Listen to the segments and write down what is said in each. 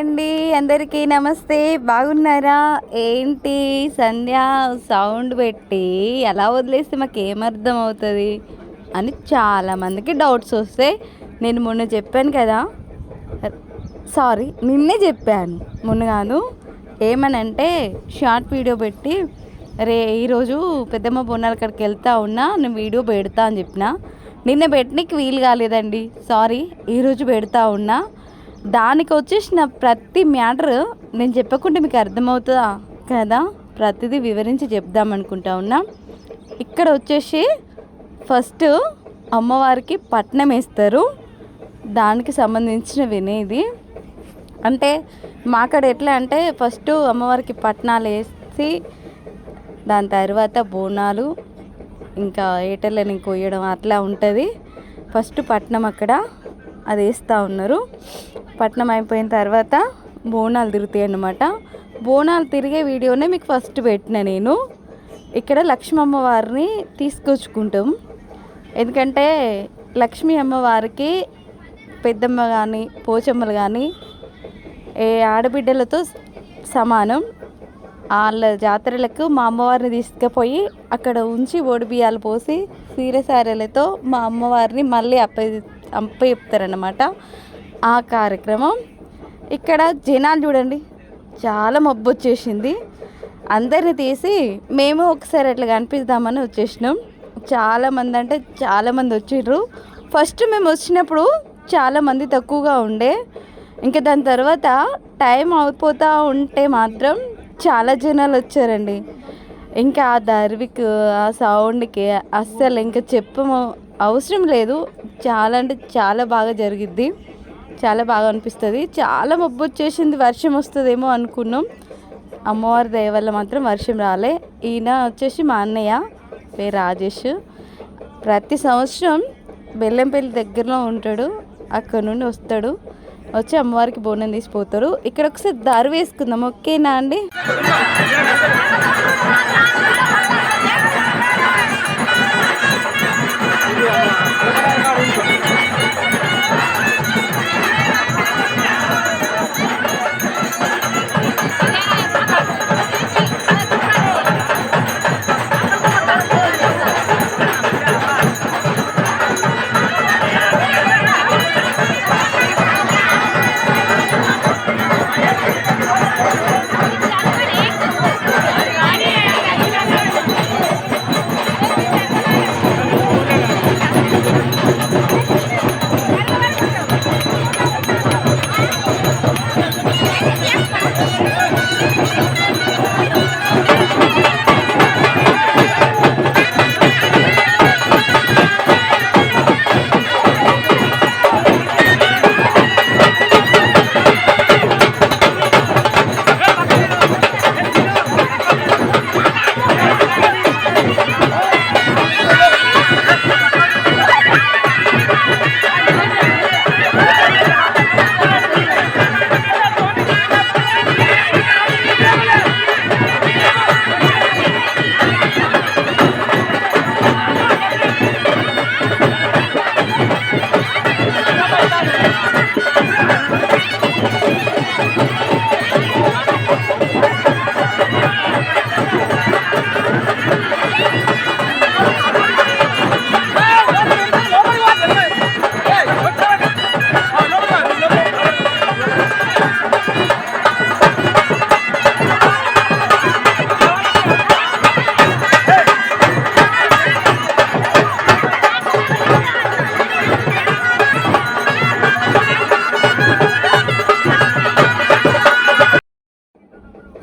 అండి, అందరికీ నమస్తే. బాగున్నారా? ఏంటి సంధ్య సౌండ్ పెట్టి ఎలా వదిలేస్తే మాకు ఏమర్థం అవుతుంది అని చాలామందికి డౌట్స్ వస్తాయి. నేను మొన్న చెప్పాను కదా, సారీ నిన్నే చెప్పాను, మొన్న కాదు. ఏమనంటే షార్ట్ వీడియో పెట్టి ఈరోజు పెద్దమ్మ బోనాల కాడికి వెళ్తా ఉన్నా, నేను వీడియో పెడతా అని చెప్పిన. నిన్న పెట్టడానికి వీలు కాలేదండి, సారీ. ఈరోజు పెడతా ఉన్నా. దానికి వచ్చేసిన ప్రతి మ్యాటర్ నేను చెప్పకుంటే మీకు అర్థమవుతుందా కదా, ప్రతిదీ వివరించి చెప్దామనుకుంటా ఉన్నా. ఇక్కడ వచ్చేసి ఫస్ట్ అమ్మవారికి పట్నం వేస్తారు, దానికి సంబంధించిన వినేది. అంటే మాకాడ ఎట్లా అంటే ఫస్ట్ అమ్మవారికి పట్నాలు వేసి దాని తర్వాత బోనాలు ఇంకా ఏటలని కొయ్యడం అట్లా ఉంటుంది. ఫస్ట్ పట్నం అక్కడ అది వేస్తూ ఉన్నారు. పట్నం అయిపోయిన తర్వాత బోనాలు తిరుగుతాయి అన్నమాట. బోనాలు తిరిగే వీడియోనే మీకు ఫస్ట్ పెట్టిన నేను. ఇక్కడ లక్ష్మీ అమ్మవారిని తీసుకొచ్చుకుంటాం. ఎందుకంటే లక్ష్మీ అమ్మవారికి పెద్దమ్మ కానీ పోచమ్మలు కానీ ఏ ఆడబిడ్డలతో సమానం. వాళ్ళ జాతరలకు మా అమ్మవారిని తీసుకుపోయి అక్కడ ఉంచి ఓడిబియ్యాలు పోసి సీరసారెలతో మా అమ్మవారిని మళ్ళీ అప్పచెప్తారన్నమాట. ఆ కార్యక్రమం ఇక్కడ జనాలు చూడండి, చాలా మబ్బు వచ్చేసింది. అందరిని తీసి మేము ఒకసారి అట్లా కనిపిద్దామని వచ్చేసినాం. చాలామంది అంటే చాలామంది వచ్చిర్రు. ఫస్ట్ మేము వచ్చినప్పుడు చాలామంది తక్కువగా ఉండే, ఇంకా దాని తర్వాత టైం అయిపోతూ ఉంటే మాత్రం చాలా జనాలు వచ్చారండి. ఇంకా ఆ దర్వికి ఆ సౌండ్కి అస్సలు ఇంకా అవసరం లేదు. చాలా అంటే చాలా బాగా జరిగిద్ది, చాలా బాగా అనిపిస్తుంది. చాలా మబ్బు వచ్చేసింది, వర్షం వస్తుందేమో అనుకున్నాం. అమ్మవారి దయ వల్ల మాత్రం వర్షం రాలే. ఈయన వచ్చేసి మా అన్నయ్య, పేరు రాజేష్. ప్రతి సంవత్సరం బెల్లంపల్లి దగ్గరలో ఉంటాడు, అక్కడ నుండి వస్తాడు, వచ్చి అమ్మవారికి బోనం తీసిపోతారు. ఇక్కడ ఒకసారి దారి వేసుకుందాం, ఓకేనా అండి?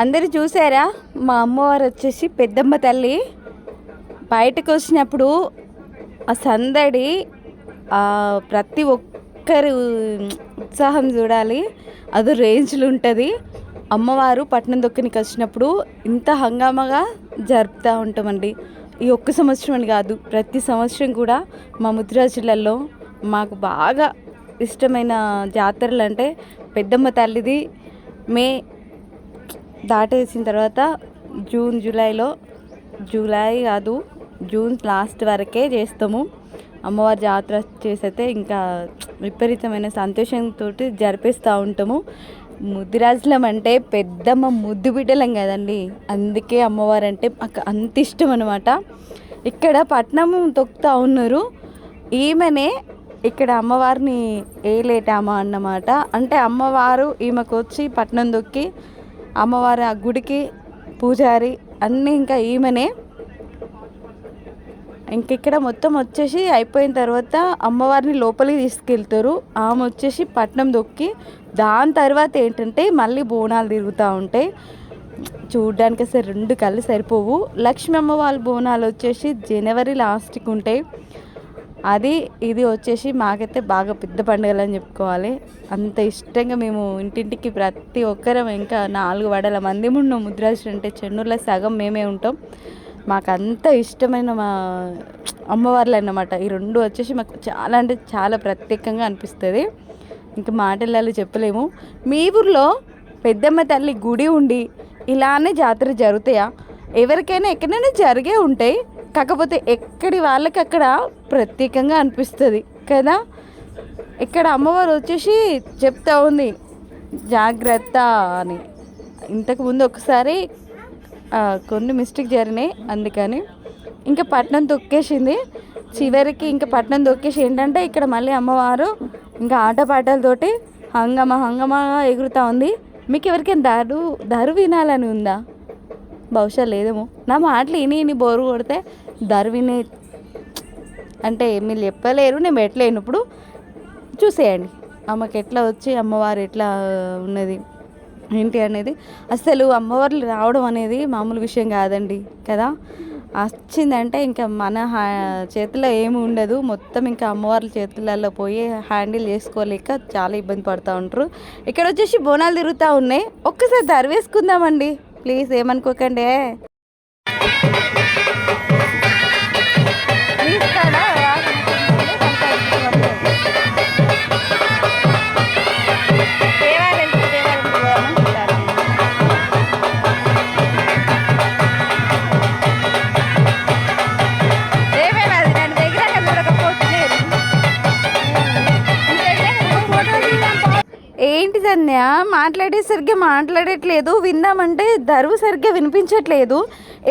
అందరు చూసారా, మా అమ్మవారు వచ్చేసి పెద్దమ్మ తల్లి బయటకు వచ్చినప్పుడు ఆ సందడి, ప్రతి ఒక్కరు ఉత్సాహం చూడాలి, అది రేంజ్లు ఉంటుంది. అమ్మవారు పట్నం దొక్కనికి వచ్చినప్పుడు ఇంత హంగామాగా జరుపుతూ ఉంటామండి. ఈ ఒక్క సంవత్సరం అని కాదు, ప్రతి సంవత్సరం కూడా మా ముద్రాజ్ జిల్లాలో మాకు బాగా ఇష్టమైన జాతరలు అంటే పెద్దమ్మ తల్లిది. మే దాటేసిన తర్వాత జూలై కాదు, జూన్ లాస్ట్ వరకే చేస్తాము. అమ్మవారి జాతర చేసైతే ఇంకా విపరీతమైన సంతోషంతో జరిపిస్తూ ఉంటాము. ముద్దురాజులం అంటే పెద్దమ్మ ముద్దు బిడ్డలం కదండి, అందుకే అమ్మవారు అంటే మాకు అంత ఇష్టం అనమాట. ఇక్కడ పట్నం తొక్కుతూ ఉన్నారు, ఈమెనే ఇక్కడ అమ్మవారిని ఏలేటామా అన్నమాట. అంటే అమ్మవారు ఈమెకు వచ్చి పట్నం దొక్కి అమ్మవారి ఆ గుడికి పూజారి అన్నీ ఇంకా ఈమెనే. ఇక్కడ మొత్తం వచ్చేసి అయిపోయిన తర్వాత అమ్మవారిని లోపలికి తీసుకెళ్తారు. ఆమె వచ్చేసి పట్నం దొక్కి దాని తర్వాత ఏంటంటే మళ్ళీ బోనాలు తిరుగుతూ ఉంటాయి. చూడ్డానికి అసలు 2 కళ్ళు సరిపోవు. లక్ష్మీ అమ్మవారి బోనాలు వచ్చేసి జనవరి లాస్ట్కి ఉంటాయి. ఇది వచ్చేసి మాకైతే బాగా పెద్ద పండుగలు అని చెప్పుకోవాలి. అంత ఇష్టంగా మేము ఇంటింటికి ప్రతి ఒక్కరం ఇంకా 4 వడల మంది ఉన్నాం. ముద్రాజులు అంటే చెన్నూరులో సగం మేమే ఉంటాం. మాకు అంత ఇష్టమైన మా అమ్మవార్లు అన్నమాట. ఈ 2 వచ్చేసి మాకు చాలా అంటే చాలా ప్రత్యేకంగా అనిపిస్తుంది. ఇంకా మాటలలో చెప్పలేము. మీ ఊర్లో పెద్దమ్మ తల్లి గుడి ఉండి ఇలానే జాతర జరుగుతాయా? ఎవరికైనా ఎక్కడైనా జరిగే ఉంటాయి, కాకపోతే ఎక్కడి వాళ్ళకి అక్కడ ప్రత్యేకంగా అనిపిస్తుంది కదా. ఇక్కడ అమ్మవారు వచ్చేసి చెప్తా ఉంది జాగ్రత్త అని. ఇంతకుముందు ఒకసారి కొన్ని మిస్టేక్ జరిగినాయి, అందుకని ఇంకా పట్నం తొక్కేసింది. చివరికి ఇంకా పట్నం తొక్కేసి ఏంటంటే ఇక్కడ మళ్ళీ అమ్మవారు ఇంకా ఆటపాటలతోటి హంగమా ఎగురుతూ ఉంది. మీకు ఎవరికైనా దరు వినాలని ఉందా? బహుశా లేదేమో. నా మాటలు ఇని బోరు కొడితే దరు వినే అంటే మీరు చెప్పలేరు, నేను పెట్టలేను. ఇప్పుడు చూసేయండి ఆమెకి ఎట్లా వచ్చి అమ్మవారు ఎట్లా ఉన్నది ఏంటి అనేది. అసలు అమ్మవార్లు రావడం అనేది మామూలు విషయం కాదండి కదా. వచ్చిందంటే ఇంకా మన చేతిలో ఏమి ఉండదు, మొత్తం ఇంకా అమ్మవార్ల చేతులలో పోయి హ్యాండిల్ చేసుకోలేక చాలా ఇబ్బంది పడుతూ ఉంటారు. ఇక్కడ వచ్చేసి బోనాలు తిరుగుతూ ఉన్నాయి. ఒక్కసారి దర్వేసుకుందామండి ప్లీజ్, ఏమనుకోకండి. ఏంటి సన్య సరిగ్గా మాట్లాడట్లేదు, విందామంటే దరువు సరిగ్గా వినిపించట్లేదు.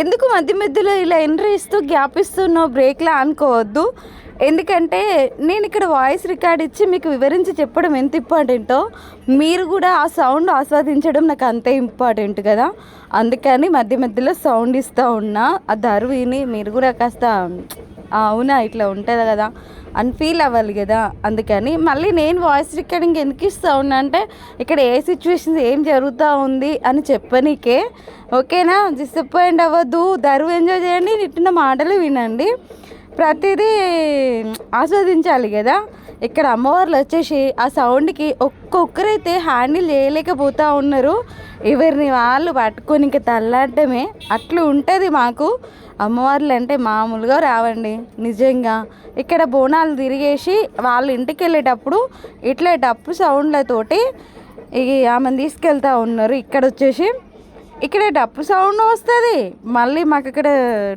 ఎందుకు మధ్యలో ఇలా ఎంట్రీ ఇస్తూ గ్యాప్ ఇస్తున్నావు? బ్రేక్లా అనుకోవద్దు. ఎందుకంటే నేను ఇక్కడ వాయిస్ రికార్డ్ ఇచ్చి మీకు వివరించి చెప్పడం ఎంత ఇంపార్టెంటో మీరు కూడా ఆ సౌండ్ ఆస్వాదించడం నాకు అంతే ఇంపార్టెంట్ కదా. అందుకని మధ్యలో సౌండ్ ఇస్తూ ఉన్నా. ఆ దరువుని మీరు కూడా కాస్త అవునా ఇట్లా ఉంటుంది కదా అని ఫీల్ అవ్వాలి కదా. అందుకని మళ్ళీ నేను వాయిస్ రికార్డింగ్ ఎందుకు ఇస్తూ ఉన్నా అంటే ఇక్కడ ఏ సిచ్యువేషన్స్ ఏం జరుగుతూ ఉంది అని చెప్పనీకే. ఓకేనా? డిసప్పాయింట్ అవ్వద్దు, దరువు ఎంజాయ్ చేయండి, నిట్టిన మాటలు వినండి, ప్రతిదీ ఆస్వాదించాలి కదా. ఇక్కడ అమ్మవార్లు వచ్చేసి ఆ సౌండ్కి ఒక్కొక్కరైతే హ్యాండిల్ చేయలేకపోతూ ఉన్నారు. ఎవరిని వాళ్ళు పట్టుకొని ఇంకా తల్లాడటమే అట్లా ఉంటుంది మాకు. అమ్మవార్లు అంటే మామూలుగా రావండి నిజంగా. ఇక్కడ బోనాలు తిరిగేసి వాళ్ళ ఇంటికి వెళ్ళేటప్పుడు ఇట్లా డప్పు సౌండ్లతోటి ఆమెను తీసుకెళ్తూ ఉన్నారు. ఇక్కడ డప్పు సౌండ్ వస్తుంది, మళ్ళీ మాకు ఇక్కడ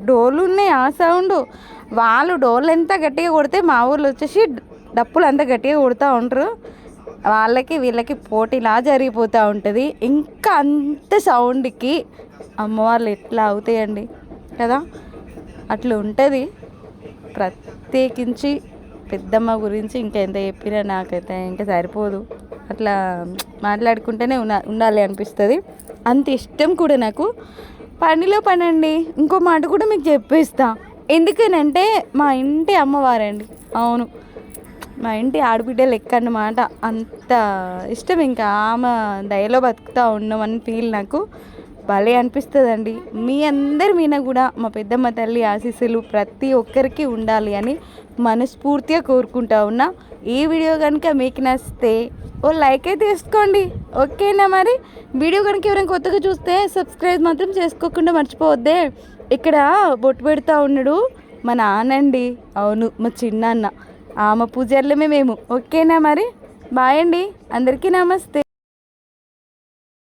డోర్లు ఉన్నాయి ఆ సౌండ్. వాళ్ళు డోర్లు ఎంత గట్టిగా కొడితే మా ఊర్లో వచ్చేసి డప్పులు అంత గట్టిగా కొడుతూ ఉంటారు. వాళ్ళకి వీళ్ళకి పోటీలా జరిగిపోతూ ఉంటుంది. ఇంకా అంత సౌండ్కి అమ్మవార్లు ఎట్లా అవుతాయండి కదా, అట్లా ఉంటుంది. ప్రత్యేకించి పెద్దమ్మ గురించి ఇంకా ఎంత చెప్పినా నాకైతే ఇంకా సరిపోదు. అట్లా మాట్లాడుకుంటూనే ఉండాలి అనిపిస్తుంది. అంత ఇష్టం కూడా నాకు. పనిలో పనండి. ఇంకో మాట కూడా మీకు చెప్పేస్తా, ఎందుకనంటే మా ఇంటి అమ్మవారండి. అవును, మా ఇంటి ఆడబిడ్డ లెక్క అన్నమాట. అంత ఇష్టం. ఇంకా ఆమె దయలో బతుకుతూ ఉన్నామని ఫీల్ నాకు భలే అనిపిస్తుందండి. మీ అందరి మీద కూడా మా పెద్దమ్మ తల్లి ఆశీస్సులు ప్రతి ఒక్కరికి ఉండాలి అని మనస్ఫూర్తిగా కోరుకుంటా ఉన్నా. ఈ వీడియో కనుక మీకు నచ్చితే ఓ లైక్ అయితే వేసుకోండి. ఓకేనా? మరి వీడియో కనుక ఎవరైనా కొత్తగా చూస్తే సబ్స్క్రైబ్ మాత్రం చేసుకోకుండా మర్చిపోవద్దే. ఇక్కడ బొట్టు పెడతా ఉన్నాడు మా నాన్నండి. అవును, మా చిన్నాన్న. ఆమె పూజారులమే మేము. ఓకేనా? మరి బాయ్ అండి, అందరికీ నమస్తే.